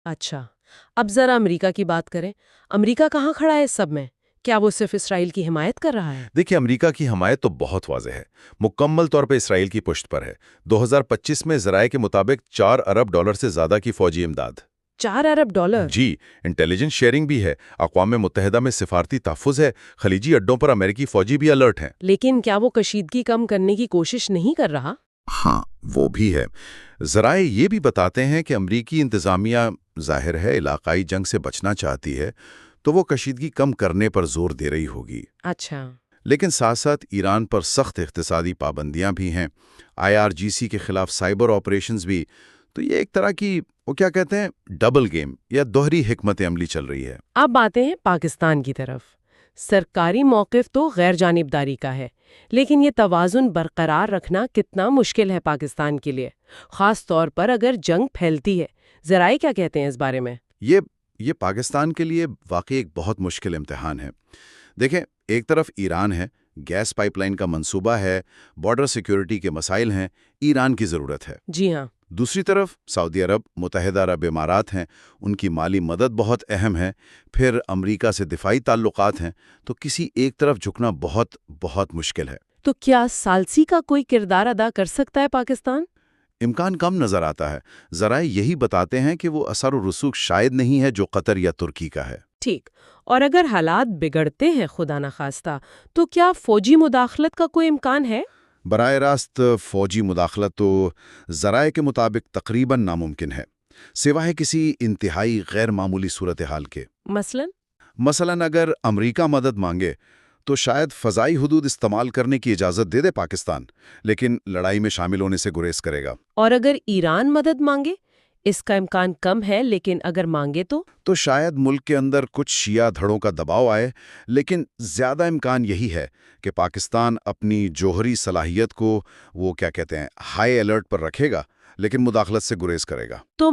اچھا، اب ذرا امریکہ کی بات کریں۔ امریکہ کہاں کھڑا ہے اس سب میں؟ کیا وہ صرف اسرائیل کی حمایت کر رہا ہے؟ دیکھیے، امریکہ کی حمایت تو بہت واضح ہے، مکمل طور پہ اسرائیل کی پشت پر ہے۔ 2025 میں ذرائع کے مطابق $4 ارب سے زیادہ کی فوجی امداد۔ $4 ارب؟ جی، انٹیلیجنس شیئرنگ بھی ہے، اقوام متحدہ میں سفارتی تحفظ ہے، خلیجی اڈوں پر امریکی فوجی بھی الرٹ ہیں۔ لیکن کیا وہ کشیدگی کم کرنے کی کوشش نہیں کر رہا؟ ہاں، وہ بھی ہے۔ ذرائع یہ بھی بتاتے ہیں کہ امریکی انتظامیہ ظاہر ہے علاقائی جنگ سے بچنا چاہتی ہے، تو وہ کشیدگی کم کرنے پر زور دے رہی ہوگی۔ اچھا۔ لیکن ساتھ ساتھ ایران پر سخت اقتصادی پابندیاں بھی ہیں، IRGC کے خلاف سائبر آپریشنز بھی، تو یہ ایک طرح کی وہ کیا کہتے ہیں ڈبل گیم یا دوہری حکمت عملی چل رہی ہے۔ اب آتے ہیں پاکستان کی طرف۔ سرکاری موقف تو غیر جانبداری کا ہے، لیکن یہ توازن برقرار رکھنا کتنا مشکل ہے پاکستان کے لیے، خاص طور پر اگر جنگ پھیلتی ہے۔ ذرائع کیا کہتے ہیں اس بارے میں؟ یہ پاکستان کے لیے واقعی ایک بہت مشکل امتحان ہے۔ دیکھیں، ایک طرف ایران ہے، گیس پائپ لائن کا منصوبہ ہے، بارڈر سیکیورٹی کے مسائل ہیں، ایران کی ضرورت ہے۔ جی ہاں۔ دوسری طرف سعودی عرب، متحدہ عرب امارات ہیں، ان کی مالی مدد بہت اہم ہے، پھر امریکہ سے دفاعی تعلقات ہیں، تو کسی ایک طرف جھکنا بہت بہت مشکل ہے۔ تو کیا ثالثی کا کوئی کردار ادا کر سکتا ہے پاکستان؟ امکان کم نظر آتا ہے۔ ذرائع یہی بتاتے ہیں کہ وہ اثر و رسوخ شاید نہیں ہے جو قطر یا ترکی کا ہے۔ ٹھیک، اور اگر حالات بگڑتے ہیں خدا نخواستہ، تو کیا فوجی مداخلت کا کوئی امکان ہے؟ براہ راست فوجی مداخلت تو ذرائع کے مطابق تقریباً ناممکن ہے، سوائے کسی انتہائی غیر معمولی صورتحال کے۔ مثلاً اگر امریکہ مدد مانگے تو شاید فضائی حدود استعمال کرنے کی اجازت دے پاکستان، لیکن لڑائی میں شامل ہونے سے گریز کرے گا۔ اور اگر ایران مدد مانگے؟ اس کا امکان کم ہے، لیکن اگر مانگے تو شاید ملک کے اندر کچھ شیعہ دھڑوں کا دباؤ آئے، لیکن زیادہ امکان یہی ہے کہ پاکستان اپنی جوہری صلاحیت کو وہ کیا کہتے ہیں ہائی الرٹ پر رکھے گا، لیکن مداخلت سے گریز کرے گا۔ تو